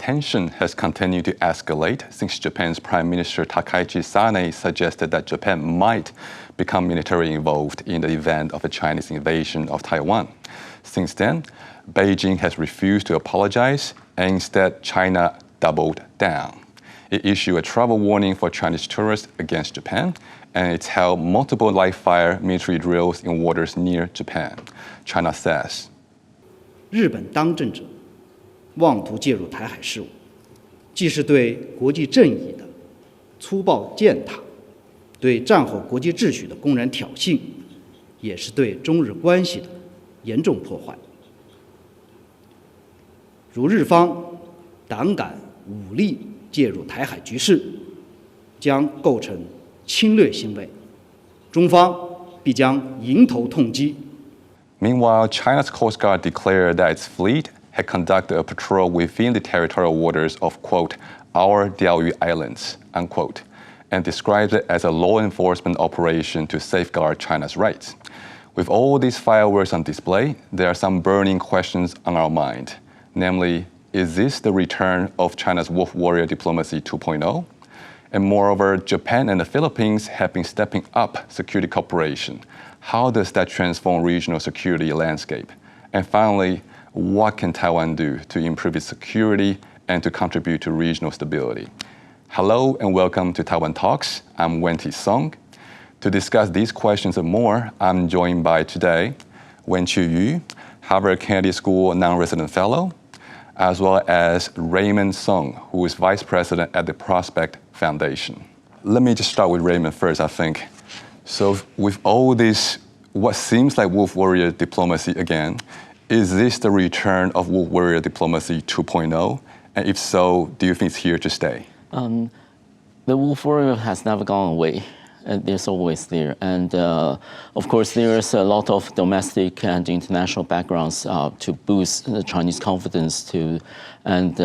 tension has continued to escalate since Japan's Prime Minister Takaichi Sanae suggested that Japan might become militarily involved in the event of a Chinese invasion of Taiwan. Since then, Beijing has refused to apologize, and instead China doubled down. It issued a travel warning for Chinese tourists against Japan, and it held multiple live-fire military drills in waters near Japan. China says, 日本当政者妄图介入台海事务，既是对国际正义的粗暴践踏，对战后国际秩序的公然挑衅，也是对中日关系的严重破坏。如日方胆敢武力介入台海局势，将构成侵略行为，中方必将迎头痛击。 Meanwhile, China's Coast Guard declared that its fleet had conducted a patrol within the territorial waters of, quote, our WWII Islands, unquote, and described it as a law enforcement operation to safeguard China's rights. With all these fireworks on display, there are some burning questions on our mind. Namely, is this the return of China's wolf warrior diplomacy 2.0? And moreover, Japan and the Philippines have been stepping up security cooperation. How does that transform regional security landscape? And finally, what can Taiwan do to improve its security and to contribute to regional stability? Hello and welcome to Taiwan Talks. I'm Wen-Ti Song. To discuss these questions and more, I'm joined by today Wen-Chi Yu, Harvard Kennedy School non-resident fellow, as well as Raymond Song, who is vice president at the Prospect Foundation. Let me just start with Raymond first, I think. So with all this, what seems like wolf warrior diplomacy again, is this the return of wolf warrior diplomacy 2.0? And if so, do you think it's here to stay? The wolf warrior has never gone away. There's always there. And of course, there's a lot of domestic and international backgrounds to boost the Chinese confidence too. And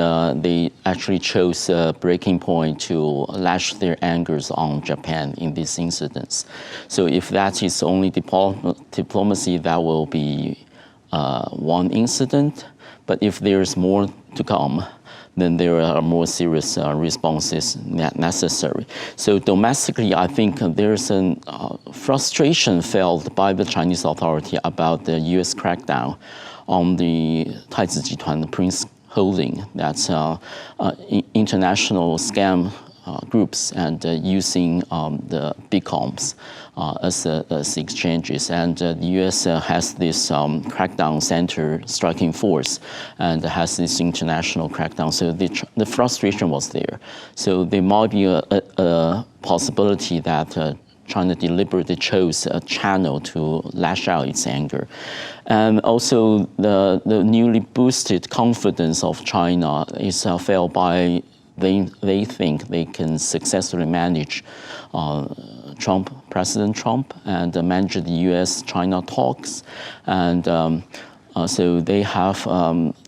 they actually chose a breaking point to lash their angers on Japan in these incidents. So if that is only diplomacy, that will be one incident. But if there's more to come, then there are more serious responses necessary. So domestically, I think there's a frustration felt by the Chinese authority about the U.S. crackdown on the Taizhi Jituan Prince Holding, that's international scam groups and using the becoms as exchanges. And the U.S. has this crackdown center striking force and has this international crackdown. So the frustration was there. So there might be a possibility that China deliberately chose a channel to lash out its anger. And also the newly boosted confidence of China is felt by they think they can successfully manage President Trump, and manage the U.S.-China talks. And so they have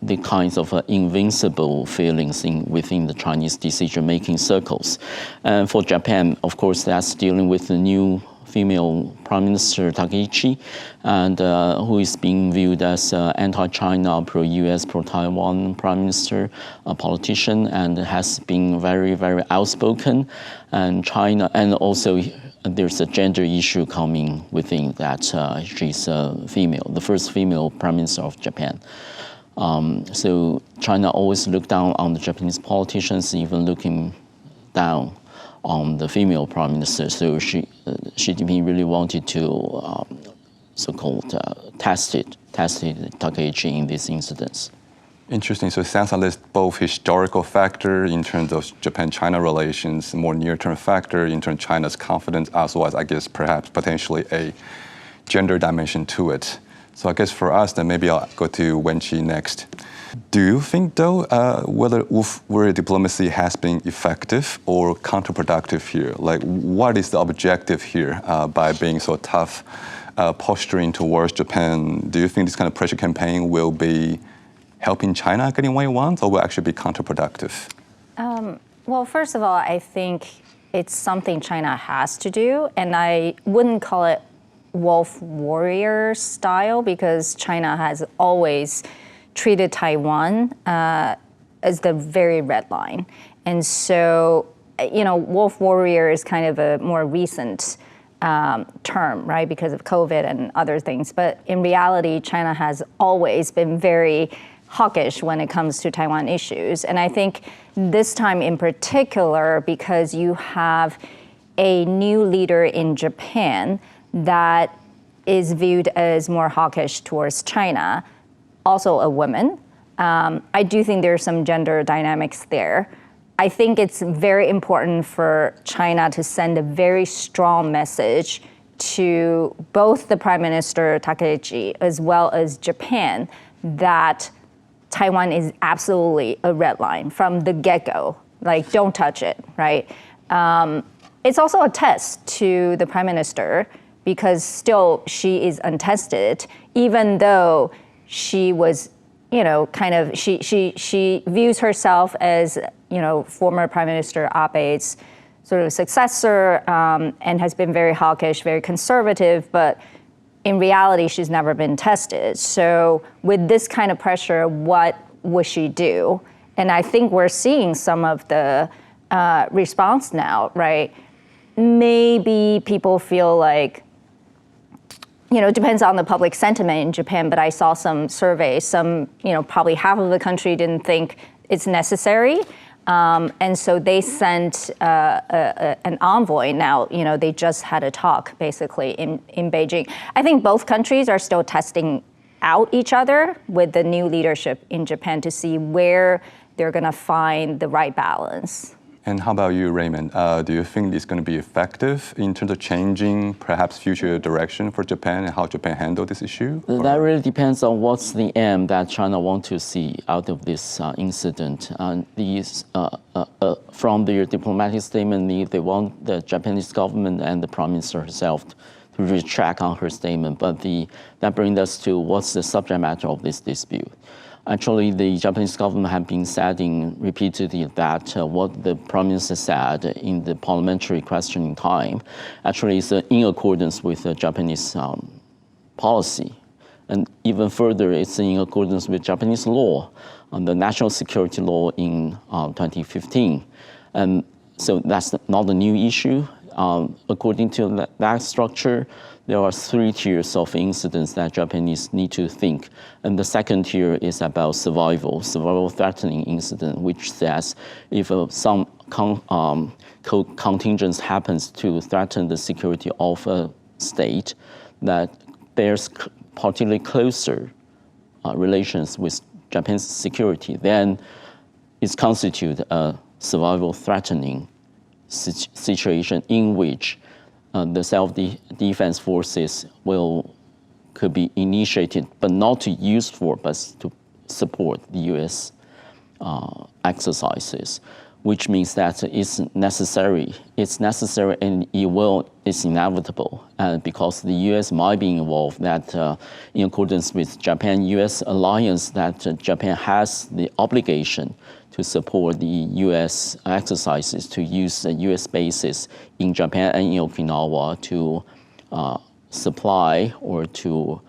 the kinds of invincible feelings within the Chinese decision-making circles. And for Japan, of course, that's dealing with the new female Prime Minister Takaichi, and who is being viewed as anti-China, pro-US, pro-Taiwan Prime Minister, a politician, and has been very, very outspoken. And China, and also there's a gender issue coming within that. She's a female, the first female Prime Minister of Japan. So China always looked down on the Japanese politicians, even looking down on the female prime minister. So Xi Jinping really wanted to so-called test Takaichi in these incidents. Interesting. So it sounds like there's both historical factor in terms of Japan-China relations, more near-term factor in terms of China's confidence, as well as, I guess, perhaps potentially a gender dimension to it. So I guess for us, then maybe I'll go to Wen-Chi next. Do you think, though, whether wolf warrior diplomacy has been effective or counterproductive here? Like, what is the objective here by being so tough, posturing towards Japan? Do you think this kind of pressure campaign will be helping China getting what it wants, or will actually be counterproductive? Well, first of all, I think it's something China has to do, and I wouldn't call it wolf warrior style, because China has always treated Taiwan as the very red line. And so, wolf warrior is kind of a more recent term, right, because of COVID and other things. But in reality, China has always been very hawkish when it comes to Taiwan issues. And I think this time in particular, because you have a new leader in Japan that is viewed as more hawkish towards China, also a woman. I do think there's some gender dynamics there. I think it's very important for China to send a very strong message to both the Prime Minister Takaichi as well as Japan that Taiwan is absolutely a red line from the get-go. Like, don't touch it, right? It's also a test to the Prime Minister because still she is untested, even though she was, she views herself as, former Prime Minister Abe's sort of successor and has been very hawkish, very conservative, but in reality, she's never been tested. So with this kind of pressure, what would she do? And I think we're seeing some of the response now, right? Maybe people feel like, depends on the public sentiment in Japan, but I saw some surveys, probably half of the country didn't think it's necessary. And so they sent an envoy now, they just had a talk basically in Beijing. I think both countries are still testing out each other with the new leadership in Japan to see where they're gonna find the right balance. And how about you, Raymond? Do you think it's going to be effective in terms of changing perhaps future direction for Japan and how Japan handle this issue? That really depends on what's the aim that China wants to see out of this incident. From their diplomatic statement, they want the Japanese government and the Prime Minister herself to retract on her statement. But that brings us to what's the subject matter of this dispute. Actually, the Japanese government have been saying repeatedly that what the Prime Minister said in the parliamentary questioning time actually is in accordance with the Japanese policy. And even further, it's in accordance with Japanese law, the national security law in 2015. And so that's not a new issue. According to that structure, there are 3 tiers of incidents that Japanese need to think. And the second tier is about survival threatening incident, which says if some contingents happens to threaten the security of a state that bears particularly closer relations with Japan's security, then it constitutes a survival threatening situation in which the self-defense forces could be initiated, but not to use force, but to support the U.S. Exercises, which means that it's necessary and it's inevitable, because the U.S. might be involved, that in accordance with Japan-U.S. alliance, that Japan has the obligation to support the U.S. exercises, to use the U.S. bases in Japan and in Okinawa to supply or to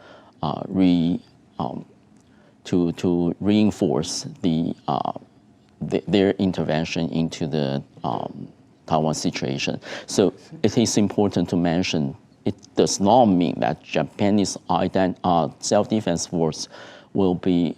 reinforce their intervention into the Taiwan situation. So it is important to mention it does not mean that Japanese self-defense force will be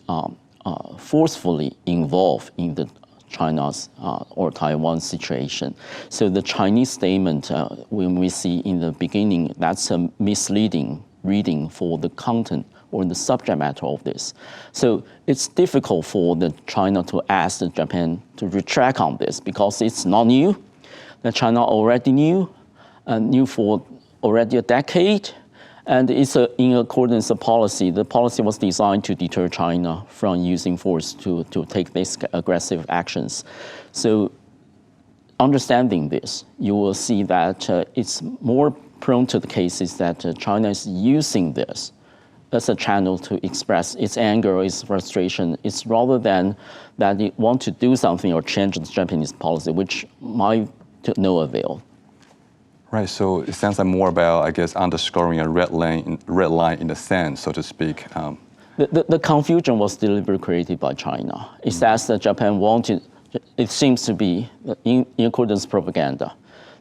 forcefully involved in the China's or Taiwan situation. So the Chinese statement, when we see in the beginning, that's a misleading reading for the content or the subject matter of this. So it's difficult for China to ask Japan to retract on this because it's not new. That China already knew for already a decade, and it's in accordance with policy. The policy was designed to deter China from using force to take these aggressive actions. So understanding this, you will see that it's more prone to the cases that China is using this as a channel to express its anger, its frustration. It's rather than that it want to do something or change the Japanese policy, which might to no avail. Right, so it sounds like more about, I guess, underscoring a red line in the sand, so to speak. The confusion was deliberately created by China. It says that Japan wanted, it seems to be, in accordance with propaganda,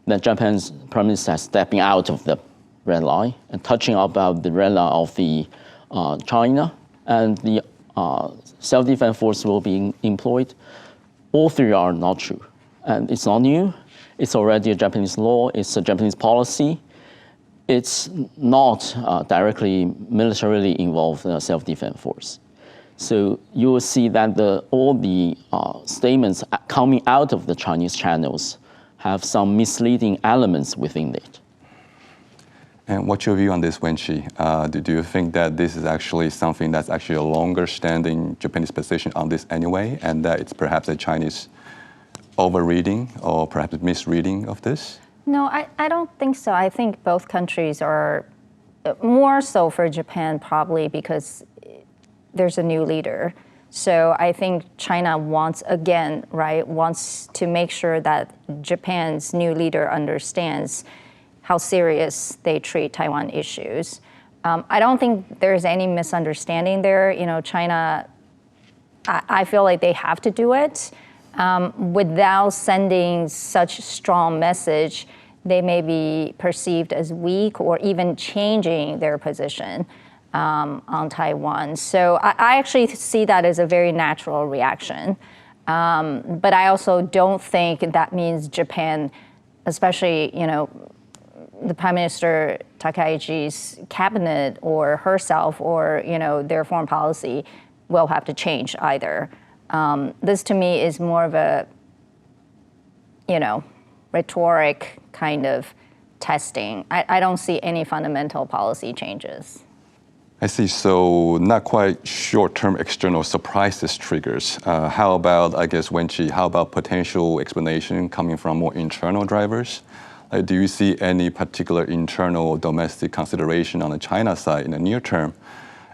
that Japan's prime minister is stepping out of the red line and touching about the red line of the China, and the self-defense force will be employed. All three are not true. And it's not new. It's already a Japanese law. It's a Japanese policy. It's not directly militarily involved self-defense force. So you will see that all the statements coming out of the Chinese channels have some misleading elements within it. And what's your view on this, Wenqi? Do you think that this is actually something that's actually a longer-standing Japanese position on this anyway, and that it's perhaps a Chinese overreading or perhaps misreading of this? No, I don't think so. I think both countries are more so for Japan probably because there's a new leader. So I think China wants to make sure that Japan's new leader understands how serious they treat Taiwan issues. I don't think there's any misunderstanding there. You know, China, I feel like they have to do it. Without sending such strong message, they may be perceived as weak or even changing their position on Taiwan. So I actually see that as a very natural reaction. But I also don't think that means Japan, especially, you know, the Prime Minister Takaichi's cabinet or herself or, you know, their foreign policy will have to change either. This to me is more of a, you know, rhetoric kind of testing. I don't see any fundamental policy changes. I see. So not quite short-term external surprises triggers. How about, I guess, Wenqi, how about potential explanation coming from more internal drivers? Do you see any particular internal domestic consideration on the China side in the near term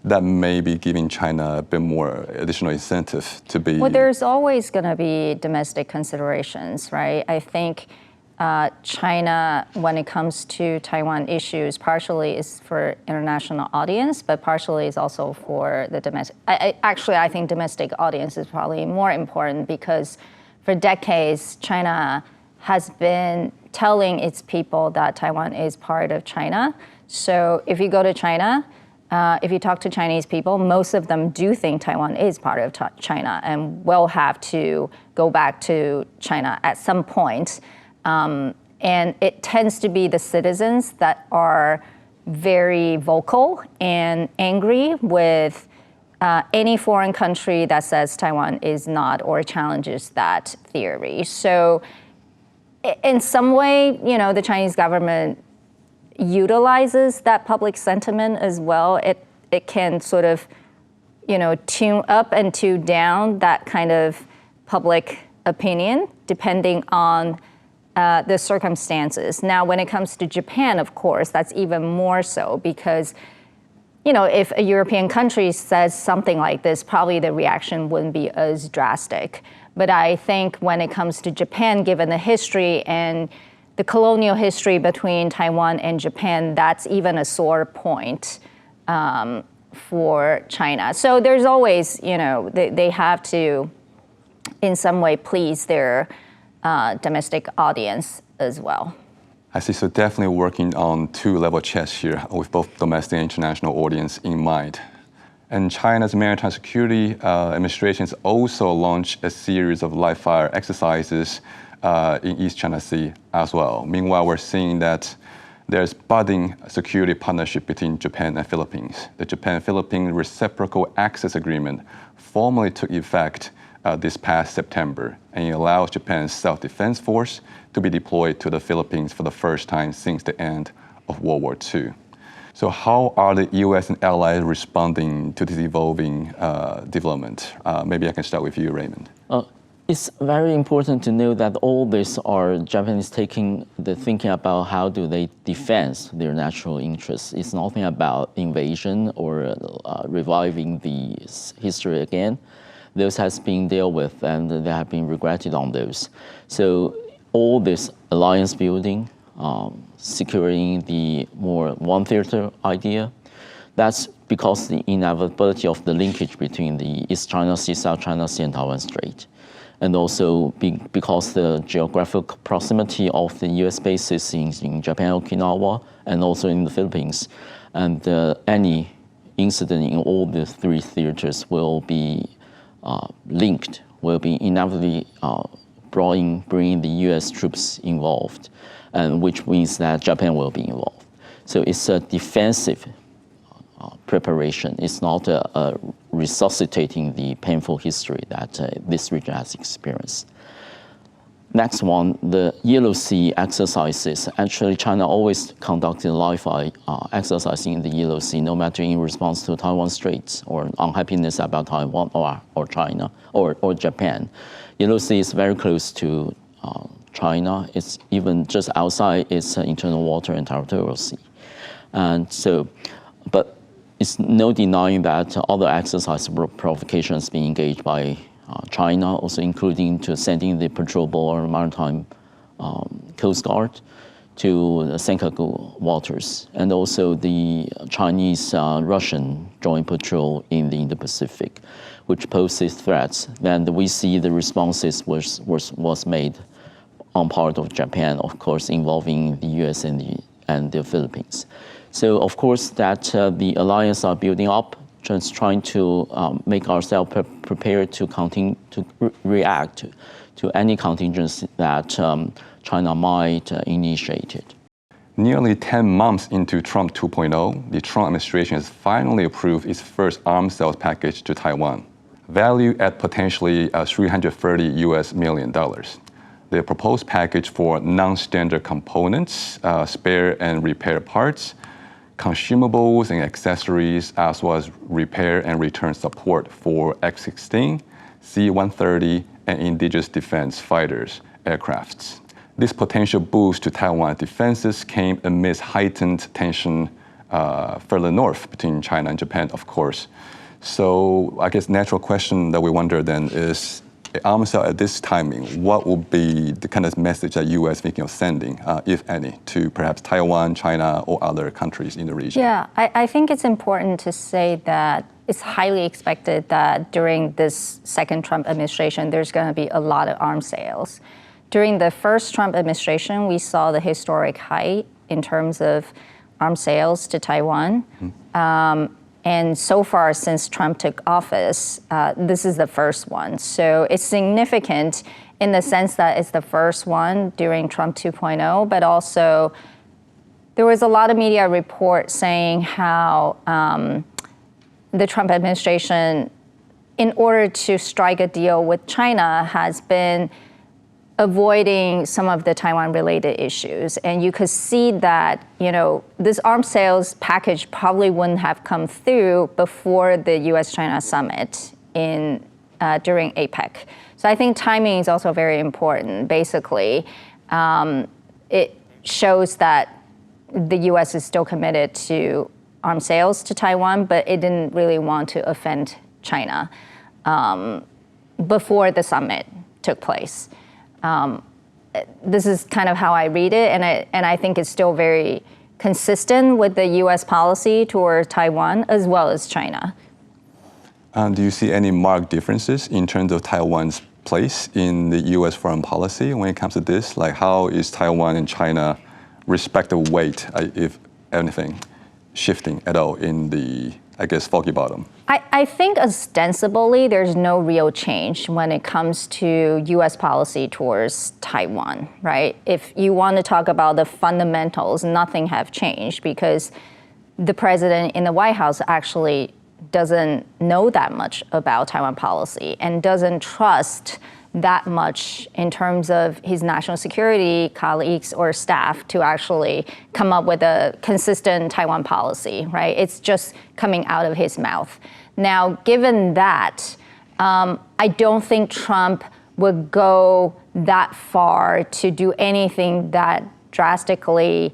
that may be giving China a bit more additional incentive to be? Well, there's always going to be domestic considerations, right? I think China, when it comes to Taiwan issues, partially is for international audience, but partially is also for the domestic. I think domestic audience is probably more important because for decades, China has been telling its people that Taiwan is part of China. So if you go to China, if you talk to Chinese people, most of them do think Taiwan is part of China and will have to go back to China at some point. And it tends to be the citizens that are very vocal and angry with any foreign country that says Taiwan is not or challenges that theory. So in some way, you know, the Chinese government utilizes that public sentiment as well. It can sort of, you know, tune up and tune down that kind of public opinion depending on the circumstances. Now, when it comes to Japan, of course, that's even more so because, you know, if a European country says something like this, probably the reaction wouldn't be as drastic. But I think when it comes to Japan, given the history and the colonial history between Taiwan and Japan, that's even a sore point for China. So there's always, you know, they have to, in some way, please their domestic audience as well. I see. So definitely working on two-level chess here with both domestic and international audience in mind. And China's Maritime Security Administration has also launched a series of live fire exercises in East China Sea as well. Meanwhile, we're seeing that there's budding security partnership between Japan and Philippines. The Japan-Philippine Reciprocal Access Agreement formally took effect this past September, and it allows Japan's self-defense force to be deployed to the Philippines for the first time since the end of World War II. So how are the US and allies responding to this evolving development? Maybe I can start with you, Raymond. It's very important to know that all this are Japanese thinking about how do they defend their national interests. It's nothing about invasion or reviving the history again. Those has been dealt with and they have been regretted on those. So all this alliance building, securing the more one theater idea, that's because the inevitability of the linkage between the East China Sea, South China Sea, and Taiwan Strait. And also because the geographic proximity of the US bases in Japan, Okinawa, and also in the Philippines. And any incident in all the three theaters will be linked, will be inevitably bringing the US troops involved, and which means that Japan will be involved. So it's a defensive preparation. It's not resuscitating the painful history that this region has experienced. Next one, the Yellow Sea exercises. Actually, China always conducted live exercising in the Yellow Sea, no matter in response to Taiwan Straits or unhappiness about Taiwan or China or Japan. Yellow Sea is very close to China. It's even just outside its internal water and territorial sea. And so, but it's no denying that other exercise provocations being engaged by China, also including to sending the patrol boat or maritime Coast Guard to the Senkaku waters, and also the Chinese-Russian joint patrol in the Indo-Pacific, which poses threats. Then we see the responses was made on part of Japan, of course, involving the U.S. and the Philippines. So, of course, that the alliance are building up, just trying to make ourselves prepared to react to any contingency that China might initiate it. Nearly 10 months into Trump 2.0, the Trump administration has finally approved its first arms sales package to Taiwan, valued at potentially $330 million. The proposed package for non-standard components, spare and repair parts, consumables and accessories, as well as repair and return support for X-16, C-130, and indigenous defense fighters aircrafts. This potential boost to Taiwan's defenses came amidst heightened tension further north between China and Japan, of course. So I guess natural question that we wonder then is, arms sale at this timing, what will be the kind of message that U.S. thinking of sending, if any, to perhaps Taiwan, China, or other countries in the region? Yeah, I think it's important to say that it's highly expected that during this second Trump administration, there's going to be a lot of arms sales. During the first Trump administration, we saw the historic height in terms of arms sales to Taiwan. And so far, since Trump took office, this is the first one. So it's significant in the sense that it's the first one during Trump 2.0, but also there was a lot of media reports saying how the Trump administration, in order to strike a deal with China, has been avoiding some of the Taiwan-related issues. And you could see that, this arms sales package probably wouldn't have come through before the U.S.-China summit during APEC. So I think timing is also very important. Basically, it shows that the U.S. is still committed to arms sales to Taiwan, but it didn't really want to offend China before the summit took place. This is kind of how I read it, and I think it's still very consistent with the U.S. policy toward Taiwan as well as China. Do you see any marked differences in terms of Taiwan's place in the U.S. foreign policy when it comes to this? Like, how is Taiwan and China respective weight, if anything, shifting at all in the, foggy bottom? I think ostensibly there's no real change when it comes to U.S. policy towards Taiwan, right? If you want to talk about the fundamentals, nothing have changed because the president in the White House actually doesn't know that much about Taiwan policy and doesn't trust that much in terms of his national security colleagues or staff to actually come up with a consistent Taiwan policy, right? It's just coming out of his mouth. Now, given that, I don't think Trump would go that far to do anything that drastically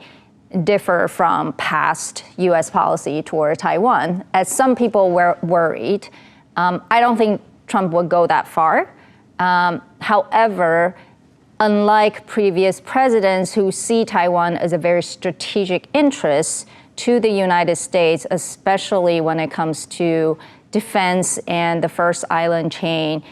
differ from past U.S. policy toward Taiwan, as some people were worried. I don't think Trump would go that far. However, unlike previous presidents who see Taiwan as a very strategic interest to the United States, especially when it comes to defense and the first island chain,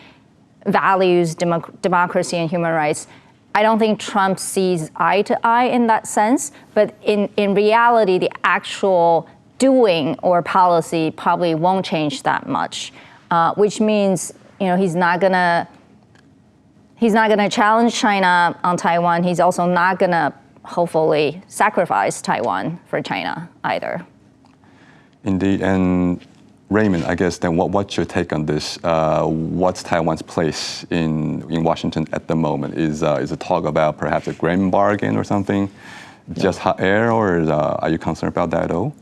values, democracy and human rights, I don't think Trump sees eye to eye in that sense, but in reality, the actual doing or policy probably won't change that much, which means he's not gonna challenge China on Taiwan. He's also not gonna hopefully sacrifice Taiwan for China either. Indeed, and Raymond, I guess then what's your take on this? What's Taiwan's place in Washington at the moment? Is a talk about perhaps a grand bargain or something? Just hot air, or are you concerned about that at all?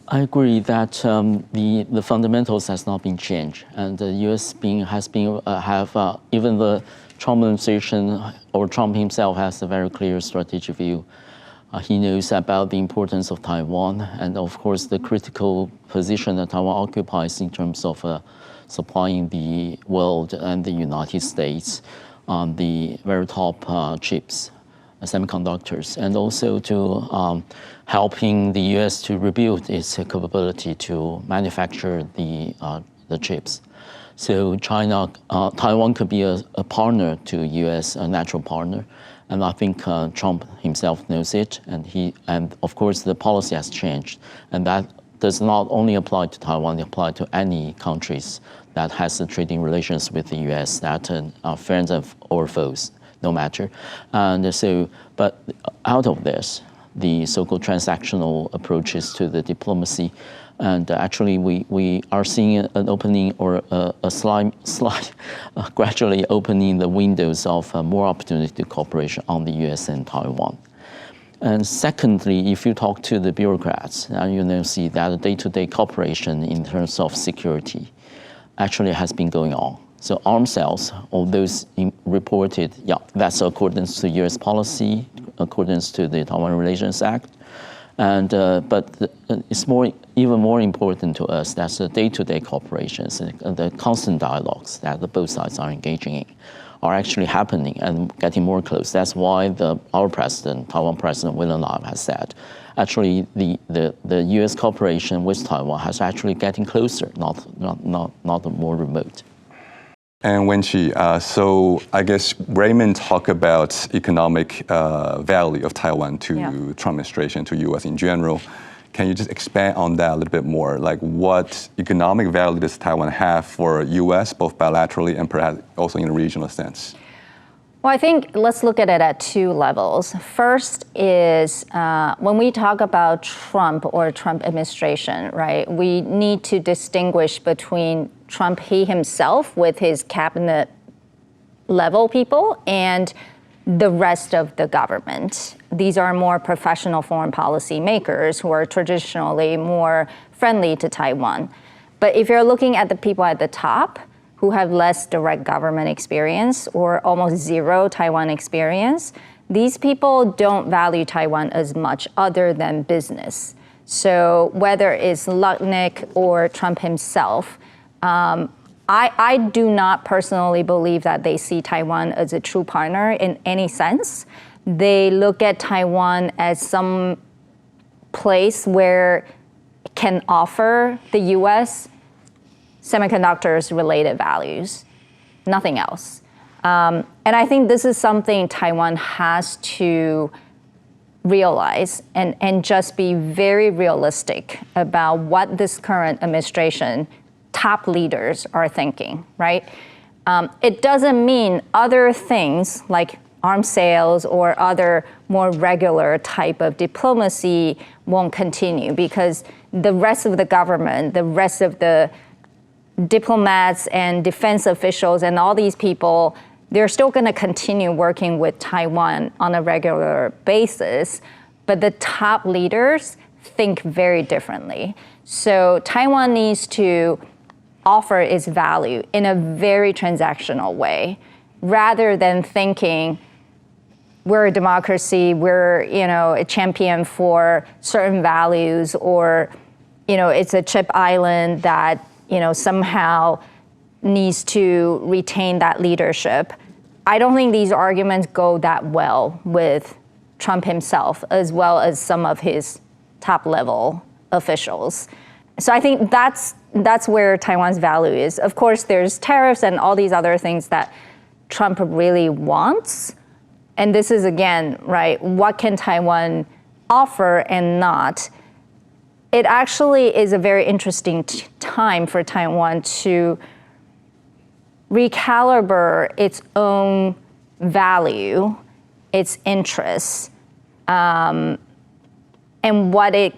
I agree that the fundamentals has not been changed, and the U.S. Even the Trump administration or Trump himself has a very clear strategic view. He knows about the importance of Taiwan and, of course, the critical position that Taiwan occupies in terms of supplying the world and the United States on the very top chips, semiconductors, and also to helping the U.S. to rebuild its capability to manufacture the chips. So Taiwan could be a partner to U.S., a natural partner. And I think Trump himself knows it, and of course the policy has changed, and that does not only apply to Taiwan; it applies to any countries that has trading relations with the U.S. that are friends or foes, no matter. And so, but out of this, the so-called transactional approaches to the diplomacy. And actually, we are seeing an opening or a slight gradually opening the windows of more opportunity to cooperation on the U.S. and Taiwan. And secondly, if you talk to the bureaucrats, you see that the day-to-day cooperation in terms of security actually has been going on. So arms sales, all those reported, that's accordance to U.S. policy, accordance to the Taiwan Relations Act. And but it's even more important to us that's the day-to-day cooperations and the constant dialogues that the both sides are engaging in are actually happening and getting more close. That's why our president, Taiwan President William Lam, has said, actually the U.S. cooperation with Taiwan has actually getting closer, not more remote. And Wenqi, so I guess Raymond talked about economic value of Taiwan to Trump administration, to U.S. in general. Can you just expand on that a little bit more? Like what economic value does Taiwan have for U.S., both bilaterally and perhaps also in a regional sense? Well, I think let's look at it at two levels. First is when we talk about Trump or Trump administration, right, we need to distinguish between Trump, he himself with his cabinet level people and the rest of the government. These are more professional foreign policy makers who are traditionally more friendly to Taiwan. But if you're looking at the people at the top who have less direct government experience or almost zero Taiwan experience, these people don't value Taiwan as much other than business. So whether it's Lutnick or Trump himself, I do not personally believe that they see Taiwan as a true partner in any sense. They look at Taiwan as some place where it can offer the U.S. semiconductors related values, nothing else. And I think this is something Taiwan has to realize and just be very realistic about what this current administration top leaders are thinking, right? It doesn't mean other things like arms sales or other more regular type of diplomacy won't continue because the rest of the government, the rest of the diplomats and defense officials and all these people, they're still going to continue working with Taiwan on a regular basis, but the top leaders think very differently. So Taiwan needs to offer its value in a very transactional way, rather than thinking we're a democracy, we're a champion for certain values, or it's a chip island that somehow needs to retain that leadership. I don't think these arguments go that well with Trump himself, as well as some of his top level officials. So I think that's where Taiwan's value is. Of course, there's tariffs and all these other things that Trump really wants. And this is, again, right, what can Taiwan offer and not? It actually is a very interesting time for Taiwan to recalibrate its own value, its interests, and what it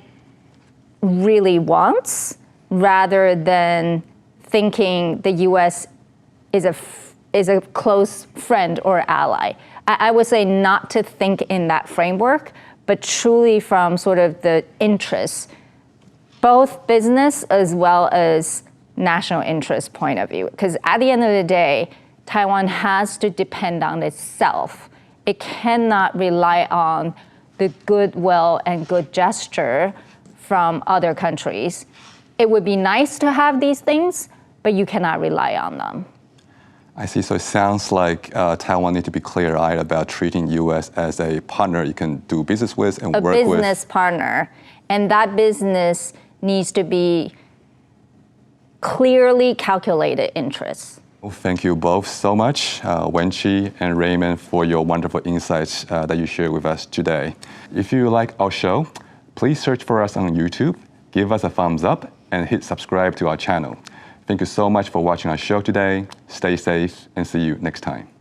really wants, rather than thinking the U.S. is a close friend or ally. I would say not to think in that framework, but truly from sort of the interests, both business as well as national interest point of view. Because at the end of the day, Taiwan has to depend on itself. It cannot rely on the goodwill and good gesture from other countries. It would be nice to have these things, but you cannot rely on them. I see. So it sounds like Taiwan needs to be clear-eyed about treating U.S. as a partner you can do business with and work with. A business partner. And that business needs to be clearly calculated interests. Well, thank you both so much, Wenqi and Raymond, for your wonderful insights that you shared with us today. If you like our show, please search for us on YouTube, give us a thumbs up, and hit subscribe to our channel. Thank you so much for watching our show today. Stay safe and see you next time.